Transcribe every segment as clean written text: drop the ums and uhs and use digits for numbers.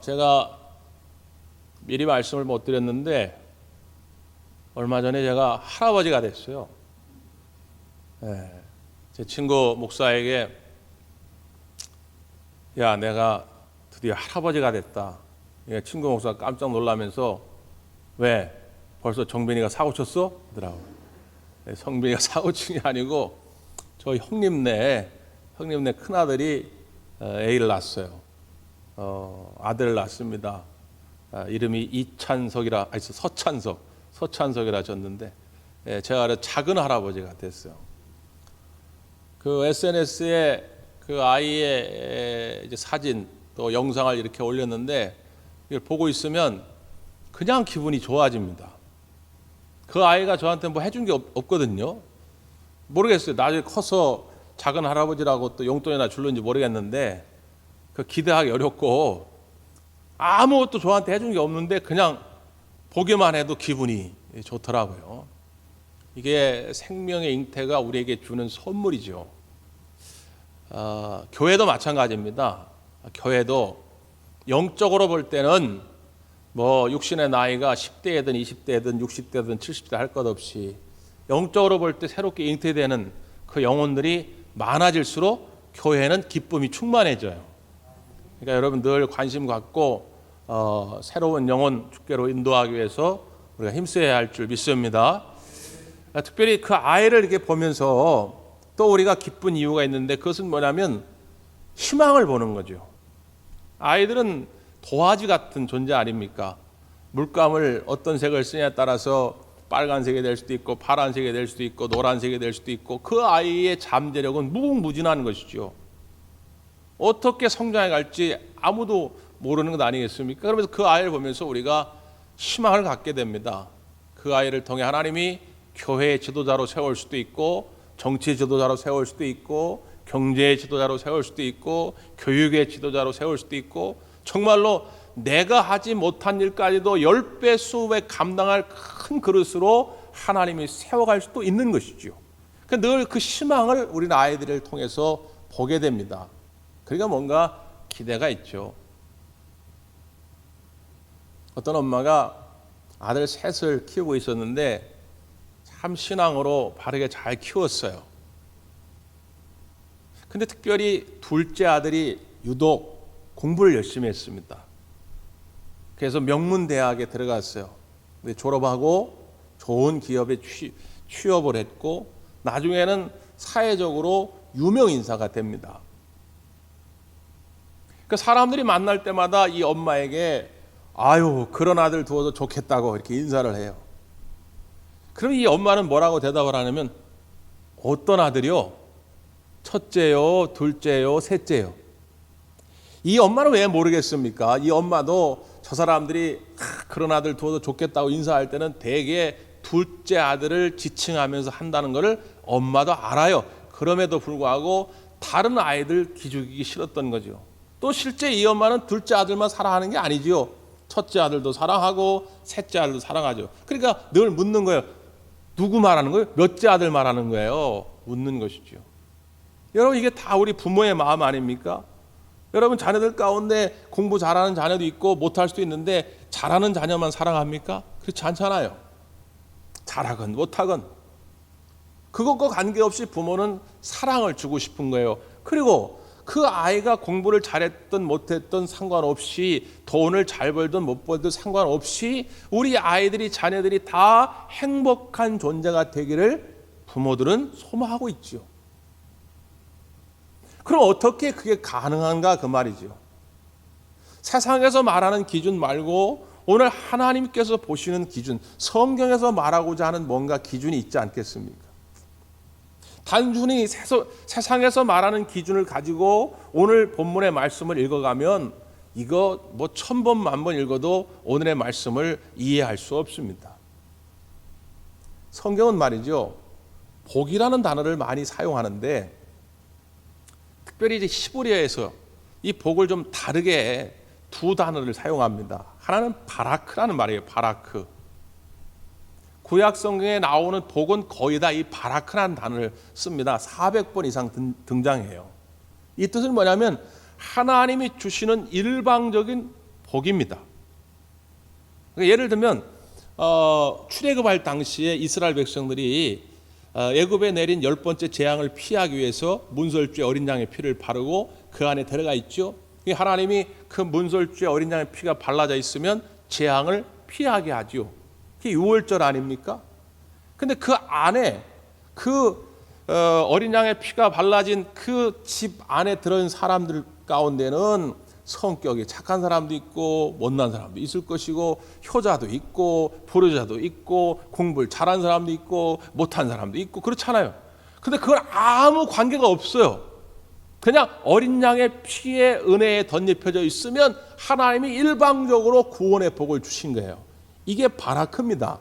제가 미리 말씀을 못 드렸는데 얼마 전에 제가 할아버지가 됐어요. 제 친구 목사에게 야, 내가 드디어 할아버지가 됐다. 친구 목사가 깜짝 놀라면서 왜? 벌써 정빈이가 사고 쳤어? 그러더라고요. 성빈이가 사고 친 게 아니고 저희 형님네 큰아들이 애를 낳았어요. 아들을 낳습니다. 이름이 서찬석이라 졌는데 제가 작은 할아버지가 됐어요. 그 SNS에 그 아이의 이제 사진 또 영상을 이렇게 올렸는데 이걸 보고 있으면 그냥 기분이 좋아집니다. 그 아이가 저한테 뭐 해준 게 없거든요. 모르겠어요. 나중에 커서 작은 할아버지라고 또 용돈이나 줄는지 모르겠는데 그 기대하기 어렵고 아무것도 저한테 해준 게 없는데 그냥 보기만 해도 기분이 좋더라고요. 이게 생명의 잉태가 우리에게 주는 선물이죠. 교회도 마찬가지입니다. 교회도 영적으로 볼 때는 뭐 육신의 나이가 10대든 20대든 60대든 70대 할 것 없이 영적으로 볼 때 새롭게 잉태되는 그 영혼들이 많아질수록 교회는 기쁨이 충만해져요. 그러니까 여러분 늘 관심 갖고 새로운 영혼 주께로 인도하기 위해서 우리가 힘써야 할 줄 믿습니다. 특별히 그 아이를 이렇게 보면서 또 우리가 기쁜 이유가 있는데 그것은 뭐냐면 희망을 보는 거죠. 아이들은 도화지 같은 존재 아닙니까? 물감을 어떤 색을 쓰냐에 따라서 빨간색이 될 수도 있고 파란색이 될 수도 있고 노란색이 될 수도 있고 그 아이의 잠재력은 무궁무진한 것이죠. 어떻게 성장해 갈지 아무도 모르는 것 아니겠습니까? 그러면서 그 아이를 보면서 우리가 희망을 갖게 됩니다. 그 아이를 통해 하나님이 교회의 지도자로 세울 수도 있고 정치의 지도자로 세울 수도 있고 경제의 지도자로 세울 수도 있고 교육의 지도자로 세울 수도 있고 정말로 내가 하지 못한 일까지도 10배 수배 감당할 큰 그릇으로 하나님이 세워갈 수도 있는 것이죠. 늘 그 희망을 우리는 아이들을 통해서 보게 됩니다. 그러니까 뭔가 기대가 있죠. 어떤 엄마가 아들 셋을 키우고 있었는데 참 신앙으로 바르게 잘 키웠어요. 근데 특별히 둘째 아들이 유독 공부를 열심히 했습니다. 그래서 명문대학에 들어갔어요. 근데 졸업하고 좋은 기업에 취업을 했고 나중에는 사회적으로 유명 인사가 됩니다. 그 사람들이 만날 때마다 이 엄마에게 아유 그런 아들 두어도 좋겠다고 이렇게 인사를 해요. 그럼 이 엄마는 뭐라고 대답을 하냐면 어떤 아들이요? 첫째요, 둘째요, 셋째요. 이 엄마는 왜 모르겠습니까? 이 엄마도 저 사람들이 그런 아들 두어도 좋겠다고 인사할 때는 대개 둘째 아들을 지칭하면서 한다는 것을 엄마도 알아요. 그럼에도 불구하고 다른 아이들 기죽이기 싫었던 거죠. 또 실제 이 엄마는 둘째 아들만 사랑하는 게 아니지요. 첫째 아들도 사랑하고 셋째 아들도 사랑하죠. 그러니까 늘 묻는 거예요. 누구 말하는 거예요? 몇째 아들 말하는 거예요? 묻는 것이죠. 여러분 이게 다 우리 부모의 마음 아닙니까? 여러분 자녀들 가운데 공부 잘하는 자녀도 있고 못할 수도 있는데 잘하는 자녀만 사랑합니까? 그렇지 않잖아요. 잘하건 못하건 그것과 관계없이 부모는 사랑을 주고 싶은 거예요. 그리고 그 아이가 공부를 잘했든 못했든 상관없이 돈을 잘 벌든 못 벌든 상관없이 우리 아이들이 자녀들이 다 행복한 존재가 되기를 부모들은 소망하고 있죠. 그럼 어떻게 그게 가능한가 그 말이죠. 세상에서 말하는 기준 말고 오늘 하나님께서 보시는 기준, 성경에서 말하고자 하는 뭔가 기준이 있지 않겠습니까? 단순히 세상에서 말하는 기준을 가지고 오늘 본문의 말씀을 읽어가면 이거 뭐 1000번, 10,000번 읽어도 오늘의 말씀을 이해할 수 없습니다. 성경은 말이죠. 복이라는 단어를 많이 사용하는데 특별히 이제 히브리어에서 이 복을 좀 다르게 두 단어를 사용합니다. 하나는 바라크라는 말이에요. 바라크. 구약 성경에 나오는 복은 거의 다 이 바라크라는 단어를 씁니다. 400번 이상 등장해요. 이 뜻은 뭐냐면 하나님이 주시는 일방적인 복입니다. 그러니까 예를 들면 출애굽할 당시에 이스라엘 백성들이 애굽에 내린 10번째 재앙을 피하기 위해서 문설주에 어린 양의 피를 바르고 그 안에 들어가 있죠. 하나님이 그 문설주에 어린 양의 피가 발라져 있으면 재앙을 피하게 하죠. 그게 유월절 아닙니까? 근데 그 안에 어린 양의 피가 발라진 그 집 안에 들어있는 사람들 가운데는 성격이 착한 사람도 있고 못난 사람도 있을 것이고 효자도 있고 불효자도 있고 공부를 잘한 사람도 있고 못한 사람도 있고 그렇잖아요. 근데 그건 아무 관계가 없어요. 그냥 어린 양의 피에 은혜에 덧입혀져 있으면 하나님이 일방적으로 구원의 복을 주신 거예요. 이게 바라크입니다.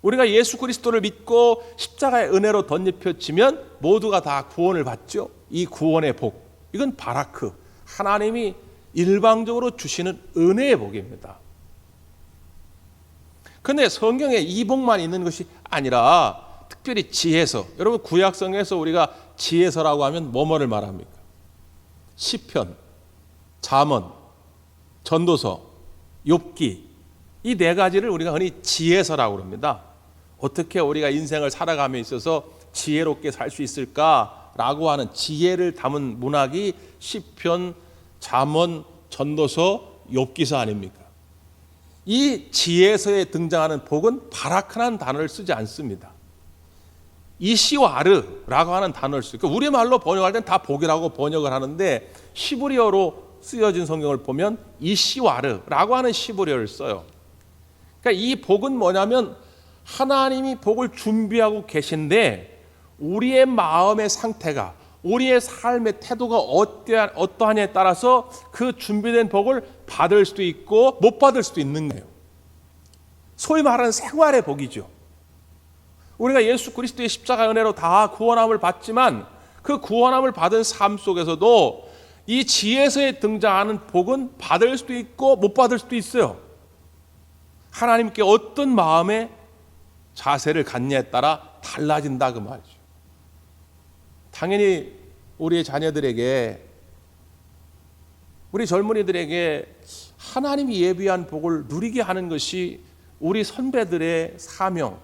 우리가 예수 그리스도를 믿고 십자가의 은혜로 덧입혀지면 모두가 다 구원을 받죠. 이 구원의 복, 이건 바라크, 하나님이 일방적으로 주시는 은혜의 복입니다. 그런데 성경에 이 복만 있는 것이 아니라 특별히 지혜서, 여러분 구약성에서 우리가 지혜서라고 하면 뭐뭐를 말합니까? 시편, 잠언, 전도서, 욥기, 이 네 가지를 우리가 흔히 지혜서라고 합니다. 어떻게 우리가 인생을 살아감에 있어서 지혜롭게 살 수 있을까라고 하는 지혜를 담은 문학이 시편, 잠언, 전도서, 욥기서 아닙니까? 이 지혜서에 등장하는 복은 바라크라는 단어를 쓰지 않습니다. 이시와르라고 하는 단어를 쓰고, 우리말로 번역할 땐 다 복이라고 번역을 하는데 히브리어로 쓰여진 성경을 보면 이시와르라고 하는 히브리어를 써요. 그러니까 이 복은 뭐냐면 하나님이 복을 준비하고 계신데 우리의 마음의 상태가, 우리의 삶의 태도가 어떠하냐에 따라서 그 준비된 복을 받을 수도 있고 못 받을 수도 있는 거예요. 소위 말하는 생활의 복이죠. 우리가 예수 그리스도의 십자가 은혜로 다 구원함을 받지만 그 구원함을 받은 삶 속에서도 이 지혜서에 등장하는 복은 받을 수도 있고 못 받을 수도 있어요. 하나님께 어떤 마음의 자세를 갖냐에 따라 달라진다 그 말이죠. 당연히 우리의 자녀들에게, 우리 젊은이들에게 하나님이 예비한 복을 누리게 하는 것이 우리 선배들의 사명,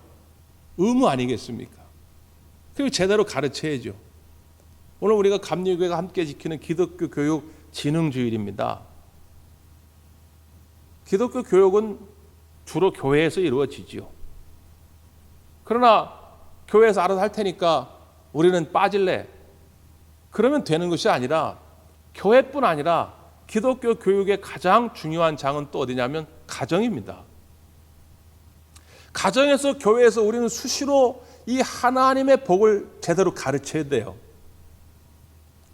의무 아니겠습니까? 그리고 제대로 가르쳐야죠. 오늘 우리가 감리교회가 함께 지키는 기독교 교육 진흥주일입니다. 기독교 교육은 주로 교회에서 이루어지지요. 그러나 교회에서 알아서 할 테니까 우리는 빠질래, 그러면 되는 것이 아니라 교회뿐 아니라 기독교 교육의 가장 중요한 장은 또 어디냐면 가정입니다. 가정에서, 교회에서 우리는 수시로 이 하나님의 복을 제대로 가르쳐야 돼요.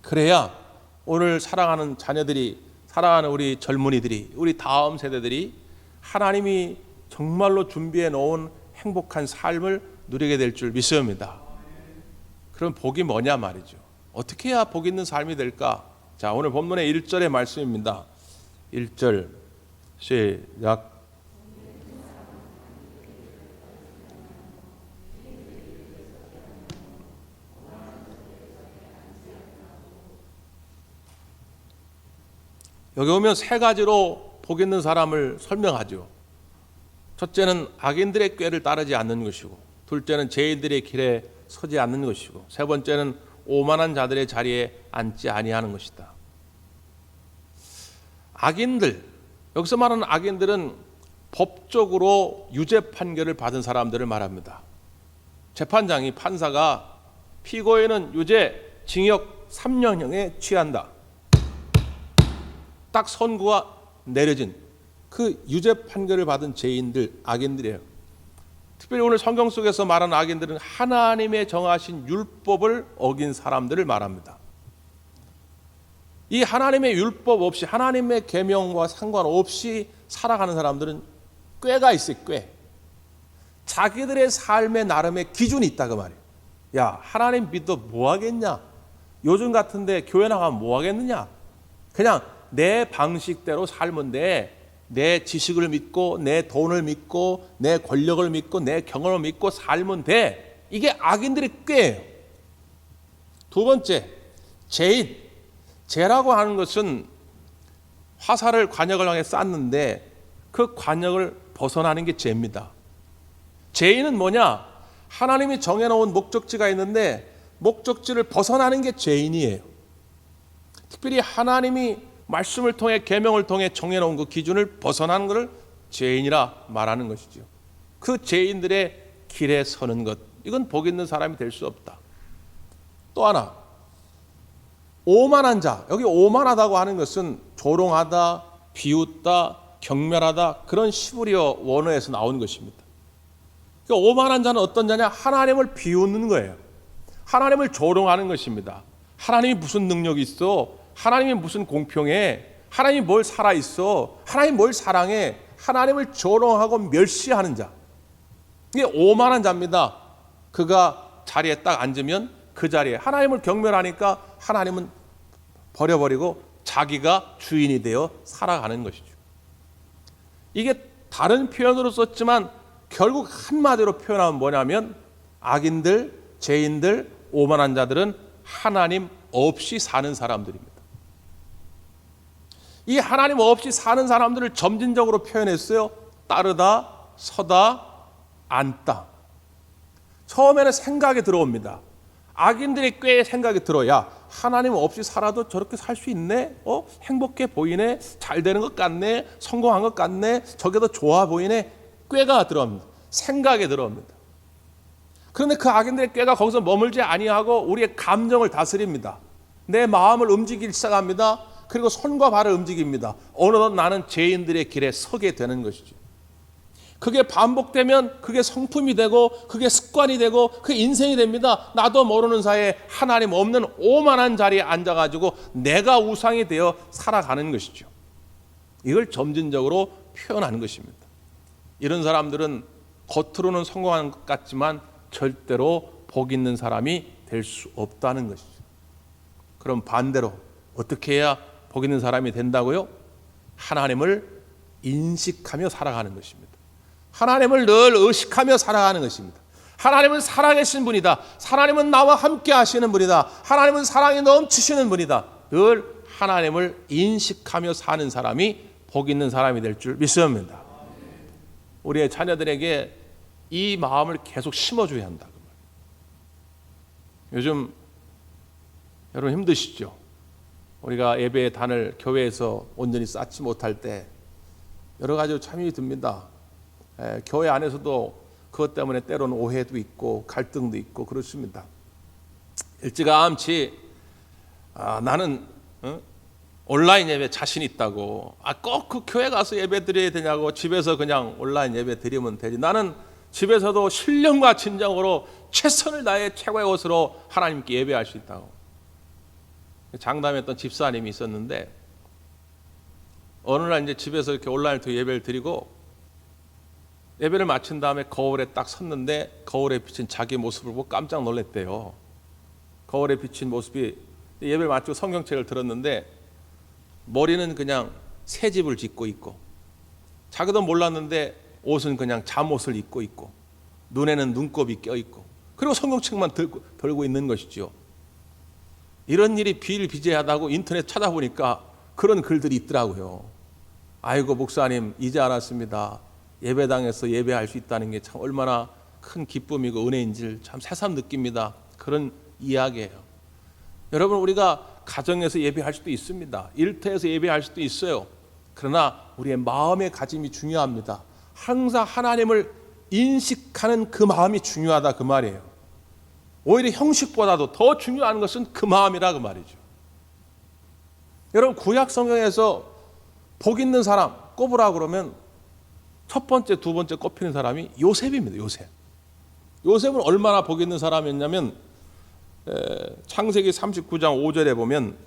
그래야 오늘 사랑하는 자녀들이, 사랑하는 우리 젊은이들이, 우리 다음 세대들이 하나님이 정말로 준비해 놓은 행복한 삶을 누리게 될 줄 믿습니다. 그럼 복이 뭐냐 말이죠. 어떻게 해야 복 있는 삶이 될까? 자, 오늘 본문의 1절의 말씀입니다. 1절 시작. 여기 오면 세 가지로 복 있는 사람을 설명하죠. 첫째는 악인들의 꾀를 따르지 않는 것이고, 둘째는 죄인들의 길에 서지 않는 것이고, 세 번째는 오만한 자들의 자리에 앉지 아니하는 것이다. 악인들, 여기서 말하는 악인들은 법적으로 유죄 판결을 받은 사람들을 말합니다. 재판장이, 판사가 피고인은 유죄, 징역 3년형에 취한다, 딱 선고가 내려진 그 유죄 판결을 받은 죄인들, 악인들이에요. 특별히 오늘 성경 속에서 말하는 악인들은 하나님의 정하신 율법을 어긴 사람들을 말합니다. 이 하나님의 율법 없이, 하나님의 계명과 상관없이 살아가는 사람들은 꾀가 있어요. 꾀. 자기들의 삶의 나름의 기준이 있다 그 말이에요. 야, 하나님 믿어 뭐 하겠냐? 요즘 같은데 교회 나가면 뭐 하겠느냐? 그냥 내 방식대로 살면 돼. 내 지식을 믿고, 내 돈을 믿고, 내 권력을 믿고, 내 경험을 믿고 살면 돼. 이게 악인들의 꾀예요. 두 번째, 죄인. 죄라고 하는 것은 화살을 관역을 향해 쐈는데 그 관역을 벗어나는 게 죄입니다. 죄인은 뭐냐? 하나님이 정해놓은 목적지가 있는데 목적지를 벗어나는 게 죄인이에요. 특별히 하나님이 말씀을 통해 계명을 통해 정해놓은 그 기준을 벗어나는 것을 죄인이라 말하는 것이죠. 그 죄인들의 길에 서는 것, 이건 복 있는 사람이 될 수 없다. 또 하나, 오만한 자. 여기 오만하다고 하는 것은 조롱하다, 비웃다, 경멸하다, 그런 시브리어 원어에서 나온 것입니다. 그러니까 오만한 자는 어떤 자냐? 하나님을 비웃는 거예요. 하나님을 조롱하는 것입니다. 하나님이 무슨 능력이 있어? 하나님이 무슨 공평해? 하나님이 뭘 살아있어? 하나님이 뭘 사랑해? 하나님을 조롱하고 멸시하는 자, 이게 오만한 자입니다. 그가 자리에 딱 앉으면 그 자리에 하나님을 경멸하니까 하나님은 버려버리고 자기가 주인이 되어 살아가는 것이죠. 이게 다른 표현으로 썼지만 결국 한마디로 표현하면 뭐냐면 악인들, 죄인들, 오만한 자들은 하나님 없이 사는 사람들입니다. 이 하나님 없이 사는 사람들을 점진적으로 표현했어요. 따르다, 서다, 앉다. 처음에는 생각이 들어옵니다. 악인들의 꾀에 생각이 들어야 하나님 없이 살아도 저렇게 살 수 있네? 행복해 보이네? 잘 되는 것 같네? 성공한 것 같네? 저게 더 좋아 보이네? 꾀가 들어옵니다. 생각이 들어옵니다. 그런데 그 악인들의 꾀가 거기서 머물지 아니하고 우리의 감정을 다스립니다. 내 마음을 움직이기 시작합니다. 그리고 손과 발을 움직입니다. 어느덧 나는 죄인들의 길에 서게 되는 것이죠. 그게 반복되면 그게 성품이 되고 그게 습관이 되고 그게 인생이 됩니다. 나도 모르는 사이에 하나님 없는 오만한 자리에 앉아가지고 내가 우상이 되어 살아가는 것이죠. 이걸 점진적으로 표현하는 것입니다. 이런 사람들은 겉으로는 성공하는 것 같지만 절대로 복 있는 사람이 될 수 없다는 것이죠. 그럼 반대로 어떻게 해야 복 있는 사람이 된다고요? 하나님을 인식하며 살아가는 것입니다. 하나님을 늘 의식하며 살아가는 것입니다. 하나님은 살아계신 분이다. 하나님은 나와 함께 하시는 분이다. 하나님은 사랑이 넘치시는 분이다. 늘 하나님을 인식하며 사는 사람이 복 있는 사람이 될 줄 믿습니다. 우리의 자녀들에게 이 마음을 계속 심어줘야 한다. 요즘 여러분 힘드시죠? 우리가 예배의 단을 교회에서 온전히 쌓지 못할 때 여러 가지로 참이 듭니다. 교회 안에서도 그것 때문에 때로는 오해도 있고 갈등도 있고 그렇습니다. 일찌감치 나는 온라인 예배 자신 있다고, 꼭 그 교회 가서 예배 드려야 되냐고, 집에서 그냥 온라인 예배 드리면 되지, 나는 집에서도 신령과 진정으로 최선을 다해 최고의 것으로 하나님께 예배할 수 있다고. 장담했던 집사님이 있었는데 어느 날 이제 집에서 이렇게 온라인으로 예배를 드리고 예배를 마친 다음에 거울에 딱 섰는데 거울에 비친 자기 모습을 보고 깜짝 놀랐대요. 거울에 비친 모습이, 예배를 마치고 성경책을 들었는데 머리는 그냥 새집을 짓고 있고 자기도 몰랐는데 옷은 그냥 잠옷을 입고 있고 눈에는 눈곱이 껴있고 그리고 성경책만 들고 있는 것이죠. 이런 일이 비일비재하다고 인터넷 찾아보니까 그런 글들이 있더라고요. 아이고 목사님 이제 알았습니다. 예배당에서 예배할 수 있다는 게 참 얼마나 큰 기쁨이고 은혜인지를 참 새삼 느낍니다. 그런 이야기예요. 여러분, 우리가 가정에서 예배할 수도 있습니다. 일터에서 예배할 수도 있어요. 그러나 우리의 마음의 가짐이 중요합니다. 항상 하나님을 인식하는 그 마음이 중요하다 그 말이에요. 오히려 형식보다도 더 중요한 것은 그 마음이라 그 말이죠. 여러분, 구약 성경에서 복 있는 사람 꼽으라 그러면 첫 번째, 두 번째 꼽히는 사람이 요셉입니다. 요셉은 얼마나 복 있는 사람이었냐면 창세기 39장 5절에 보면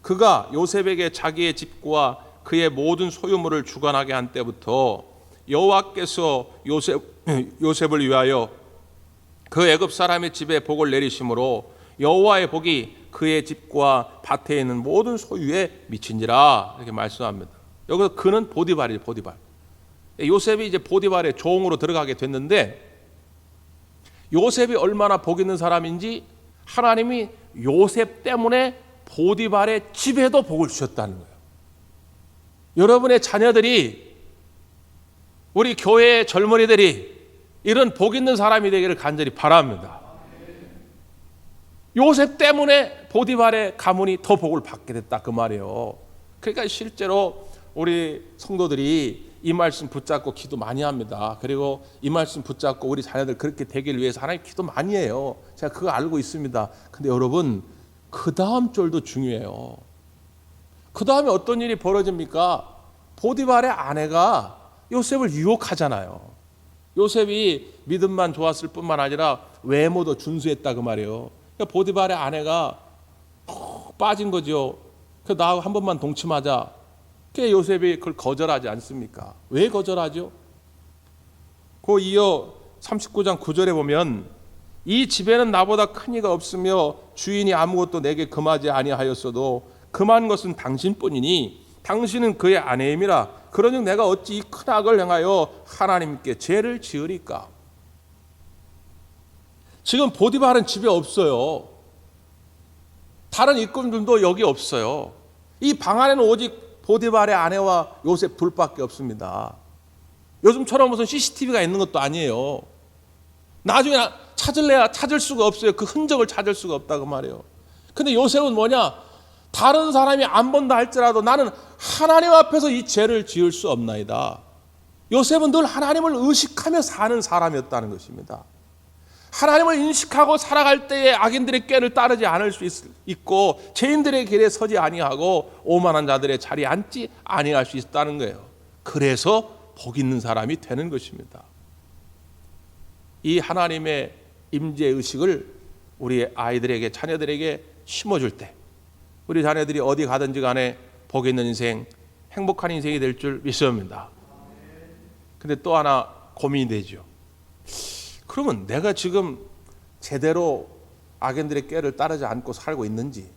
그가 요셉에게 자기의 집과 그의 모든 소유물을 주관하게 한 때부터 여호와께서 요셉을 위하여 그 애굽 사람의 집에 복을 내리심으로 여호와의 복이 그의 집과 밭에 있는 모든 소유에 미친지라, 이렇게 말씀합니다. 여기서 그는 보디발이에요. 보디발. 요셉이 이제 보디발의 종으로 들어가게 됐는데 요셉이 얼마나 복 있는 사람인지 하나님이 요셉 때문에 보디발의 집에도 복을 주셨다는 거예요. 여러분의 자녀들이, 우리 교회의 젊은이들이 이런 복 있는 사람이 되기를 간절히 바랍니다. 요셉 때문에 보디발의 가문이 더 복을 받게 됐다 그 말이에요. 그러니까 실제로 우리 성도들이 이 말씀 붙잡고 기도 많이 합니다. 그리고 이 말씀 붙잡고 우리 자녀들 그렇게 되길 위해서 하나님 기도 많이 해요. 제가 그거 알고 있습니다. 근데 여러분, 그 다음 절도 중요해요. 그 다음에 어떤 일이 벌어집니까? 보디발의 아내가 요셉을 유혹하잖아요. 요셉이 믿음만 좋았을 뿐만 아니라 외모도 준수했다 그 말이에요. 그러니까 보디발의 아내가 빠진 거죠. 나하고 한 번만 동침하자. 그게 요셉이 그걸 거절하지 않습니까? 왜 거절하죠? 그 이어 39장 9절에 보면 이 집에는 나보다 큰 이가 없으며 주인이 아무것도 내게 금하지 아니하였어도 금한 것은 당신뿐이니 당신은 그의 아내임이라. 그러니 내가 어찌 이 큰 악을 행하여 하나님께 죄를 지으리까? 지금 보디발은 집에 없어요. 다른 일꾼들도 여기 없어요. 이 방 안에는 오직 보디발의 아내와 요셉 둘밖에 없습니다. 요즘처럼 무슨 CCTV가 있는 것도 아니에요. 나중에 찾을래야 찾을 수가 없어요. 그 흔적을 찾을 수가 없다고 말이에요. 근데 요셉은 뭐냐? 다른 사람이 안 본다 할지라도 나는 하나님 앞에서 이 죄를 지을 수 없나이다. 요셉은 늘 하나님을 의식하며 사는 사람이었다는 것입니다. 하나님을 인식하고 살아갈 때에 악인들의 꾀를 따르지 않을 수 있고 죄인들의 길에 서지 아니하고 오만한 자들의 자리에 앉지 아니할 수 있다는 거예요. 그래서 복 있는 사람이 되는 것입니다. 이 하나님의 임재 의식을 우리 아이들에게, 자녀들에게 심어줄 때 우리 자녀들이 어디 가든지 간에 복 있는 인생, 행복한 인생이 될 줄 믿습니다. 근데 또 하나 고민이 되죠. 그러면 내가 지금 제대로 악인들의 꾀를 따르지 않고 살고 있는지,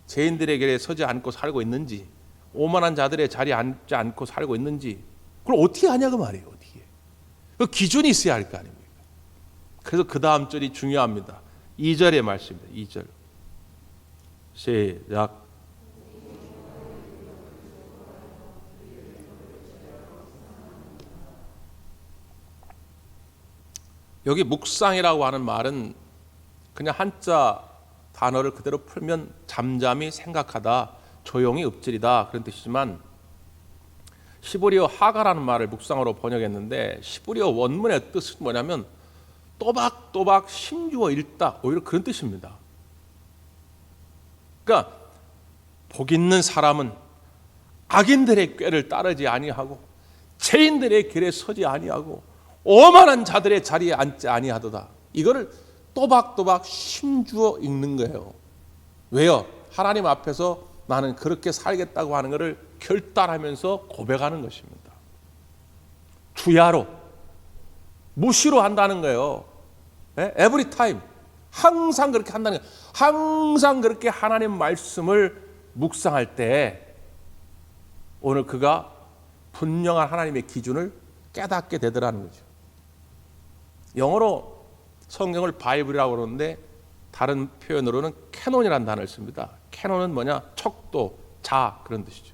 죄인들의 길에 서지 않고 살고 있는지, 오만한 자들의 자리에 앉지 않고 살고 있는지, 그걸 어떻게 하냐 그 말이에요. 어떻게? 그 기준이 있어야 할 거 아닙니까? 그래서 그 다음 절이 중요합니다. 2절의 말씀입니다. 2절. 시작. 여기 묵상이라고 하는 말은 그냥 한자 단어를 그대로 풀면 잠잠히 생각하다, 조용히 읊조리다 그런 뜻이지만 시브리어 하가라는 말을 묵상어로 번역했는데 시브리어 원문의 뜻은 뭐냐면 또박또박 심주어 읽다, 오히려 그런 뜻입니다. 그러니까 복 있는 사람은 악인들의 꾀를 따르지 아니하고 죄인들의 길에 서지 아니하고 오만한 자들의 자리에 앉지 아니하도다. 이거를 또박또박 심주어 읽는 거예요. 왜요? 하나님 앞에서 나는 그렇게 살겠다고 하는 것을 결단하면서 고백하는 것입니다. 주야로, 무시로 한다는 거예요. Every time. 항상 그렇게 한다는 거예요. 항상 그렇게 하나님 말씀을 묵상할 때 오늘 그가 분명한 하나님의 기준을 깨닫게 되더라는 거죠. 영어로 성경을 바이블이라고 그러는데 다른 표현으로는 캐논이라는 단어를 씁니다. 캐논은 뭐냐? 척도, 자 그런 뜻이죠.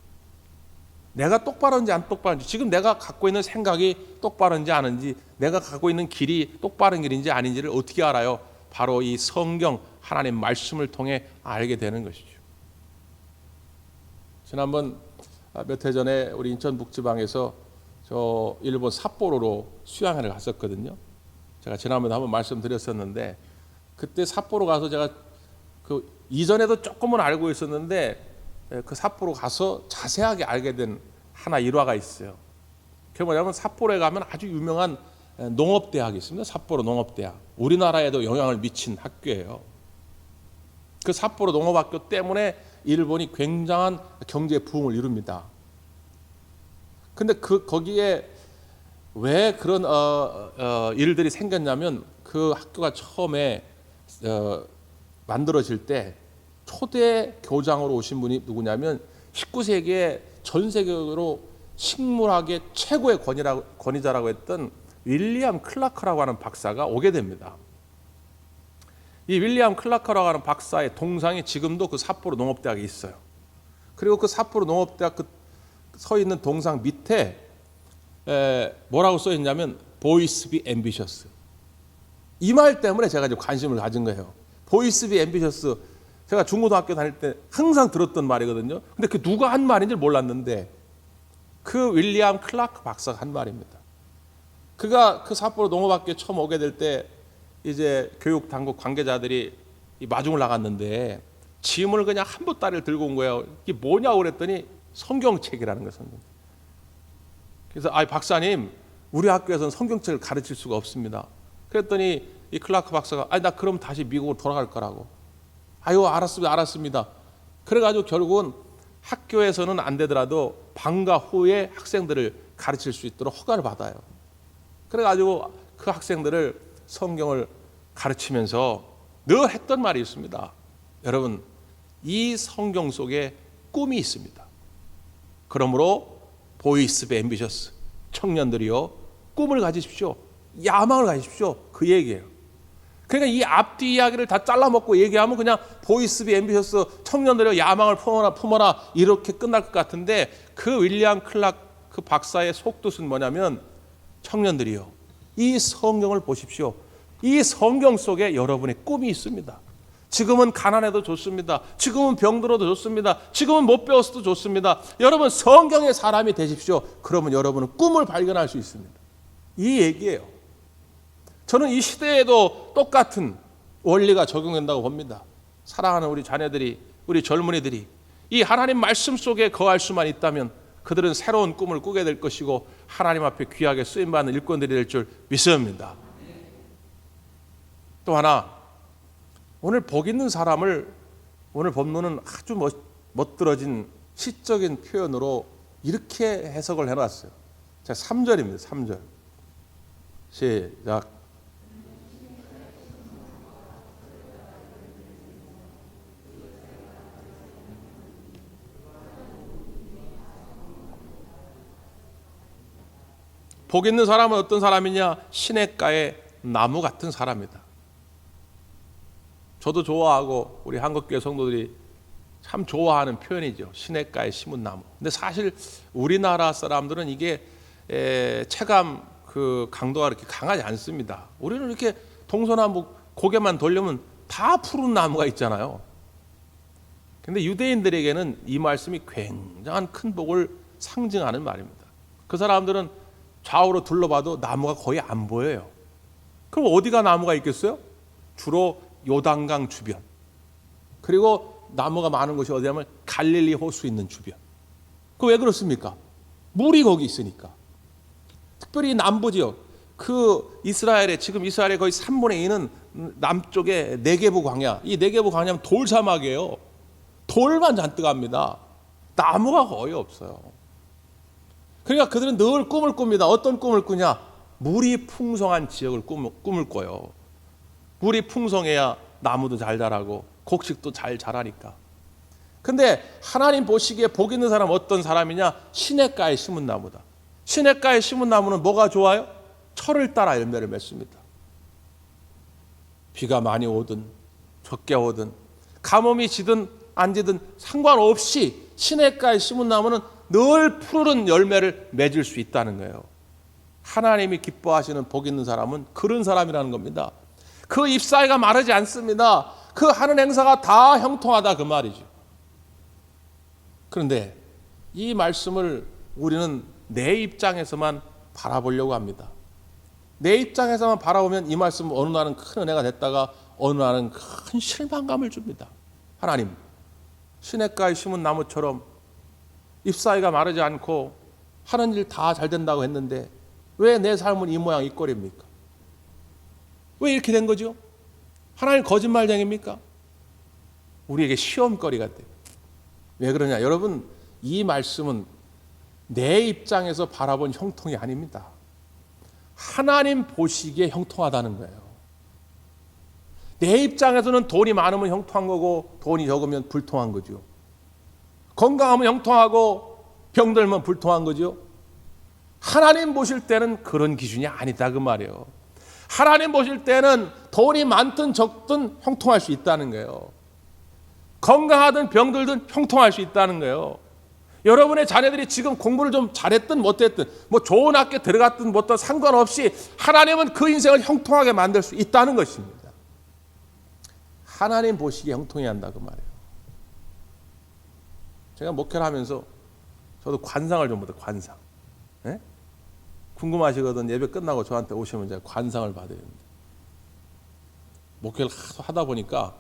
내가 똑바른지 안 똑바른지, 지금 내가 갖고 있는 생각이 똑바른지 아닌지, 내가 갖고 있는 길이 똑바른 길인지 아닌지를 어떻게 알아요? 바로 이 성경 하나님 말씀을 통해 알게 되는 것이죠. 지난번 몇 해 전에 우리 인천 북지방에서 저 일본 삿포로로 수양회를 갔었거든요. 제가 지난번에 한번 말씀드렸었는데 그때 삿포로 가서 제가 그 이전에도 조금은 알고 있었는데 그 삿포로 가서 자세하게 알게 된 하나 일화가 있어요. 그게 뭐냐면 삿포로에 가면 아주 유명한 농업대학이 있습니다. 삿포로 농업대학. 우리나라에도 영향을 미친 학교예요. 그 삿포로 농업학교 때문에 일본이 굉장한 경제 부흥을 이룹니다. 근데 거기에 왜 그런 일들이 생겼냐면 그 학교가 처음에 만들어질 때 초대 교장으로 오신 분이 누구냐면 19세기에 전 세계적으로 식물학의 최고의 권위자라고 했던 윌리엄 클라크라고 하는 박사가 오게 됩니다. 이 윌리엄 클라커라고 하는 박사의 동상이 지금도 그 삿포로 농업대학에 있어요. 그리고 그 삿포로 농업대학 그 서 있는 동상 밑에 뭐라고 써 있냐면 보이스 비 앰비셔스. 이 말 때문에 제가 좀 관심을 가진 거예요. 보이스 비 앰비셔스. 제가 중고등학교 다닐 때 항상 들었던 말이거든요. 근데 그 누가 한 말인지 몰랐는데 그 윌리엄 클라크 박사가 한 말입니다. 그가 그 삿포로 농업학교에 처음 오게 될 때 이제 교육 당국 관계자들이 마중을 나갔는데 짐을 그냥 한 보따리를 들고 온 거예요. 이게 뭐냐고 그랬더니 성경책이라는 거예요. 성경. 그래서 박사님, 우리 학교에서는 성경책을 가르칠 수가 없습니다. 그랬더니 이 클라크 박사가 나 그럼 다시 미국으로 돌아갈 거라고. 알았습니다. 그래가지고 결국은 학교에서는 안 되더라도 방과 후에 학생들을 가르칠 수 있도록 허가를 받아요. 그래가지고 그 학생들을 성경을 가르치면서 늘 했던 말이 있습니다. 여러분, 이 성경 속에 꿈이 있습니다. 그러므로 보이스 비 앰비셔스, 청년들이요, 꿈을 가지십시오. 야망을 가지십시오. 그 얘기예요. 그러니까 이 앞뒤 이야기를 다 잘라먹고 얘기하면 그냥 보이스 비 앰비셔스, 청년들이요, 야망을 품어라 이렇게 끝날 것 같은데 그 윌리엄 클라크 그 박사의 속뜻은 뭐냐면 청년들이요, 이 성경을 보십시오. 이 성경 속에 여러분의 꿈이 있습니다. 지금은 가난해도 좋습니다. 지금은 병들어도 좋습니다. 지금은 못 배웠어도 좋습니다. 여러분 성경의 사람이 되십시오. 그러면 여러분은 꿈을 발견할 수 있습니다. 이 얘기예요. 저는 이 시대에도 똑같은 원리가 적용된다고 봅니다. 사랑하는 우리 자녀들이, 우리 젊은이들이 이 하나님 말씀 속에 거할 수만 있다면 그들은 새로운 꿈을 꾸게 될 것이고 하나님 앞에 귀하게 쓰임받는 일꾼들이 될 줄 믿습니다. 또 하나, 오늘 복 있는 사람을 오늘 본문은 아주 멋들어진 시적인 표현으로 이렇게 해석을 해놨어요. 자, 3절입니다. 3절. 시작. 복 있는 사람은 어떤 사람이냐? 시냇가의 나무 같은 사람이다. 저도 좋아하고 우리 한국교회 성도들이 참 좋아하는 표현이죠. 시냇가에 심은 나무. 근데 사실 우리나라 사람들은 이게 체감 그 강도가 그렇게 강하지 않습니다. 우리는 이렇게 동서남북 고개만 돌려면 다 푸른 나무가 있잖아요. 근데 유대인들에게는 이 말씀이 굉장한 큰 복을 상징하는 말입니다. 그 사람들은 좌우로 둘러봐도 나무가 거의 안 보여요. 그럼 어디가 나무가 있겠어요? 주로 요단강 주변. 그리고 나무가 많은 곳이 어디냐면 갈릴리 호수 있는 주변. 그 왜 그렇습니까? 물이 거기 있으니까. 특별히 남부 지역, 그 이스라엘의 지금 이스라엘의 거의 3분의 2는 남쪽의 네게부 광야. 이 네게부 광야는 돌사막이에요. 돌만 잔뜩 합니다. 나무가 거의 없어요. 그러니까 그들은 늘 꿈을 꿉니다. 어떤 꿈을 꾸냐? 물이 풍성한 지역을 꿈을 꿔요. 물이 풍성해야 나무도 잘 자라고 곡식도 잘 자라니까. 근데 하나님 보시기에 복 있는 사람은 어떤 사람이냐? 시냇가에 심은 나무다. 시냇가에 심은 나무는 뭐가 좋아요? 철을 따라 열매를 맺습니다. 비가 많이 오든 적게 오든 가뭄이 지든 안 지든 상관없이 시냇가에 심은 나무는 늘 푸른 열매를 맺을 수 있다는 거예요. 하나님이 기뻐하시는 복 있는 사람은 그런 사람이라는 겁니다. 그 잎사귀가 마르지 않습니다. 그 하는 행사가 다 형통하다 그 말이죠. 그런데 이 말씀을 우리는 내 입장에서만 바라보려고 합니다. 내 입장에서만 바라보면 이 말씀은 어느 날은 큰 은혜가 됐다가 어느 날은 큰 실망감을 줍니다. 하나님, 시냇가에 심은 나무처럼 잎사귀가 마르지 않고 하는 일 다 잘 된다고 했는데 왜 내 삶은 이 모양 이 꼴입니까? 왜 이렇게 된 거죠? 하나님 거짓말쟁입니까? 우리에게 시험거리가 돼요. 왜 그러냐? 여러분, 이 말씀은 내 입장에서 바라본 형통이 아닙니다. 하나님 보시기에 형통하다는 거예요. 내 입장에서는 돈이 많으면 형통한 거고 돈이 적으면 불통한 거죠. 건강하면 형통하고 병들면 불통한 거죠. 하나님 보실 때는 그런 기준이 아니다 그 말이에요. 하나님 보실 때는 돈이 많든 적든 형통할 수 있다는 거예요. 건강하든 병들든 형통할 수 있다는 거예요. 여러분의 자녀들이 지금 공부를 좀 잘했든 못했든 뭐 좋은 학교 들어갔든 못든 상관없이 하나님은 그 인생을 형통하게 만들 수 있다는 것입니다. 하나님 보시기에 형통해야 한다 그 말이에요. 제가 목회를 하면서 저도 관상을 좀 받아요. 관상. 네? 궁금하시거든. 예배 끝나고 저한테 오시면 제가 관상을 받아야 됩니다. 목회를 하다 보니까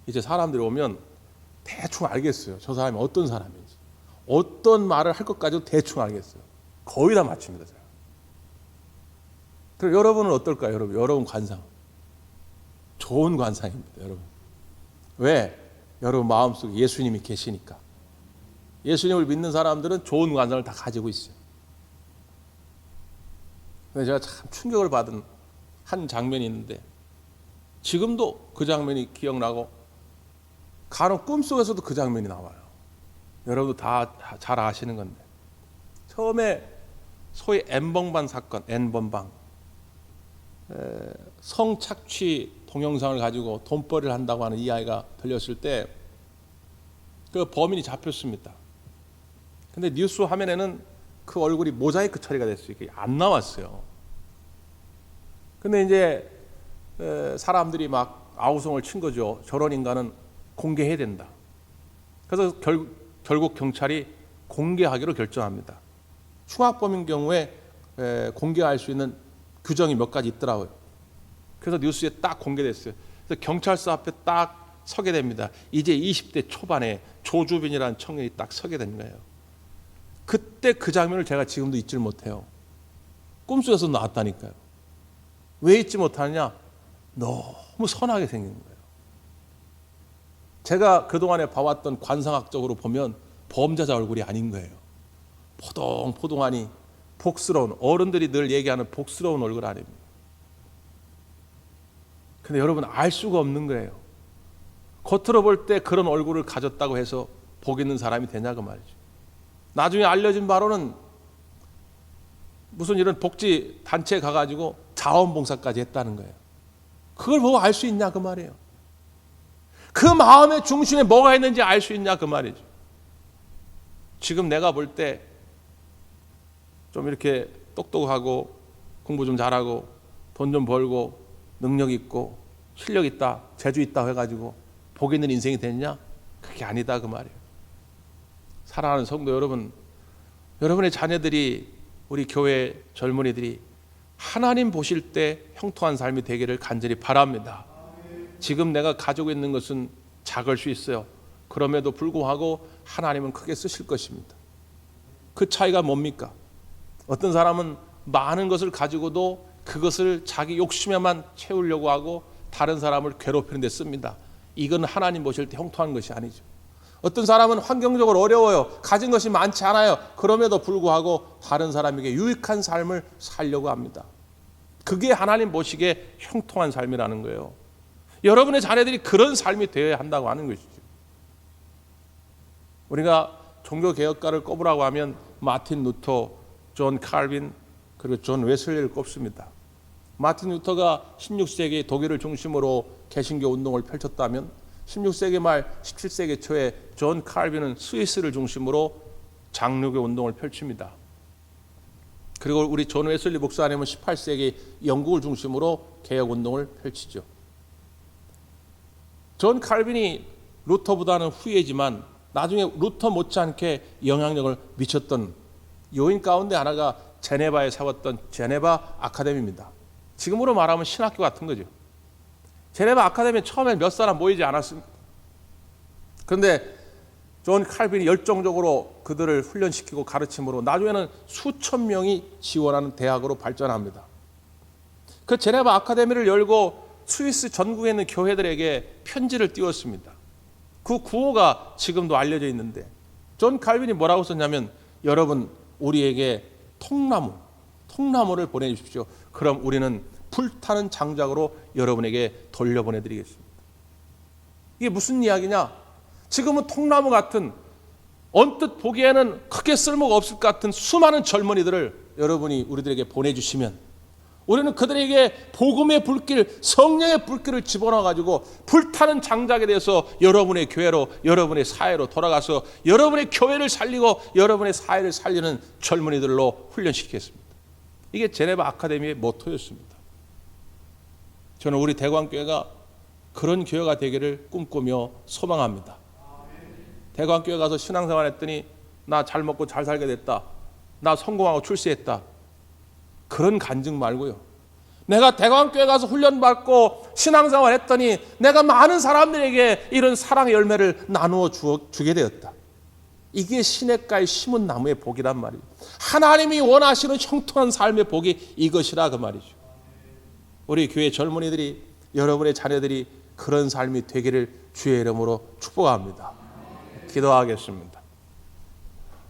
이제 사람들이 오면 대충 알겠어요. 저 사람이 어떤 사람인지. 어떤 말을 할 것까지도 대충 알겠어요. 거의 다 맞춥니다. 제가. 그럼 여러분은 어떨까요? 여러분 관상. 좋은 관상입니다. 여러분. 왜? 여러분 마음속에 예수님이 계시니까. 예수님을 믿는 사람들은 좋은 관상을 다 가지고 있어요. 근데 제가 참 충격을 받은 한 장면이 있는데 지금도 그 장면이 기억나고 간혹 꿈속에서도 그 장면이 나와요. 여러분도 다 잘 아시는 건데 처음에 소위 N번방 사건, N번방 성착취 동영상을 가지고 돈벌이를 한다고 하는 이야기가 들렸을 때 그 범인이 잡혔습니다. 근데 뉴스 화면에는 그 얼굴이 모자이크 처리가 됐어요. 이게 안 나왔어요. 근데 이제 사람들이 막 아우성을 친 거죠. 저런 인간은 공개해야 된다. 그래서 결국 경찰이 공개하기로 결정합니다. 흉악범인 경우에 공개할 수 있는 규정이 몇 가지 있더라고요. 그래서 뉴스에 딱 공개됐어요. 그래서 경찰서 앞에 딱 서게 됩니다. 이제 20대 초반에 조주빈이라는 청년이 딱 서게 된 거예요. 그때 그 장면을 제가 지금도 잊질 못해요. 꿈속에서 나왔다니까요. 왜 잊지 못하느냐? 너무 선하게 생긴 거예요. 제가 그동안에 봐왔던 관상학적으로 보면 범죄자 얼굴이 아닌 거예요. 포동포동하니 복스러운, 어른들이 늘 얘기하는 복스러운 얼굴 아닙니다. 근데 여러분 알 수가 없는 거예요. 겉으로 볼 때 그런 얼굴을 가졌다고 해서 복 있는 사람이 되냐 그 말이죠. 나중에 알려진 바로는 무슨 이런 복지 단체에 가가지고 자원봉사까지 했다는 거예요. 그걸 보고 알 수 있냐 그 말이에요. 그 마음의 중심에 뭐가 있는지 알 수 있냐 그 말이죠. 지금 내가 볼 때 좀 이렇게 똑똑하고 공부 좀 잘하고 돈 좀 벌고 능력 있고 실력 있다 재주 있다 해가지고 복 있는 인생이 됐냐? 그게 아니다 그 말이에요. 사랑하는 성도 여러분, 여러분의 자녀들이 우리 교회 젊은이들이 하나님 보실 때 형통한 삶이 되기를 간절히 바랍니다. 지금 내가 가지고 있는 것은 작을 수 있어요. 그럼에도 불구하고 하나님은 크게 쓰실 것입니다. 그 차이가 뭡니까? 어떤 사람은 많은 것을 가지고도 그것을 자기 욕심에만 채우려고 하고 다른 사람을 괴롭히는 데 씁니다. 이건 하나님 보실 때 형통한 것이 아니죠. 어떤 사람은 환경적으로 어려워요. 가진 것이 많지 않아요. 그럼에도 불구하고 다른 사람에게 유익한 삶을 살려고 합니다. 그게 하나님 보시기에 형통한 삶이라는 거예요. 여러분의 자녀들이 그런 삶이 되어야 한다고 하는 것이죠. 우리가 종교개혁가를 꼽으라고 하면 마틴 루터, 존 칼빈, 그리고 존 웨슬리를 꼽습니다. 마틴 루터가 16세기 독일을 중심으로 개신교 운동을 펼쳤다면 16세기 말 17세기 초에 존 칼빈은 스위스를 중심으로 장로교 운동을 펼칩니다. 그리고 우리 존 웨슬리 목사님은 18세기 영국을 중심으로 개혁 운동을 펼치죠. 존 칼빈이 루터보다는 후예지만 나중에 루터 못지않게 영향력을 미쳤던 요인 가운데 하나가 제네바에 세웠던 제네바 아카데미입니다. 지금으로 말하면 신학교 같은 거죠. 제네바 아카데미에 처음에 몇 사람 모이지 않았습니다. 그런데 존 칼빈이 열정적으로 그들을 훈련시키고 가르침으로 나중에는 수천 명이 지원하는 대학으로 발전합니다. 그 제네바 아카데미를 열고 스위스 전국에 있는 교회들에게 편지를 띄웠습니다. 그 구호가 지금도 알려져 있는데 존 칼빈이 뭐라고 썼냐면 여러분 우리에게 통나무를 보내주십시오. 그럼 우리는 불타는 장작으로 여러분에게 돌려보내드리겠습니다. 이게 무슨 이야기냐? 지금은 통나무 같은 언뜻 보기에는 크게 쓸모가 없을 것 같은 수많은 젊은이들을 여러분이 우리들에게 보내주시면 우리는 그들에게 복음의 불길, 성령의 불길을 집어넣어 가지고 불타는 장작에 대해서 여러분의 교회로, 여러분의 사회로 돌아가서 여러분의 교회를 살리고 여러분의 사회를 살리는 젊은이들로 훈련시키겠습니다. 이게 제네바 아카데미의 모토였습니다. 저는 우리 대광교회가 그런 교회가 되기를 꿈꾸며 소망합니다. 대광교회 가서 신앙생활 했더니 나 잘 먹고 잘 살게 됐다, 나 성공하고 출세했다, 그런 간증 말고요, 내가 대광교회 가서 훈련받고 신앙생활 했더니 내가 많은 사람들에게 이런 사랑의 열매를 나누어 주게 되었다, 이게 시냇가에 심은 나무의 복이란 말이에요. 하나님이 원하시는 형통한 삶의 복이 이것이라 그 말이죠. 우리 교회 젊은이들이, 여러분의 자녀들이 그런 삶이 되기를 주의 이름으로 축복합니다. 기도하겠습니다.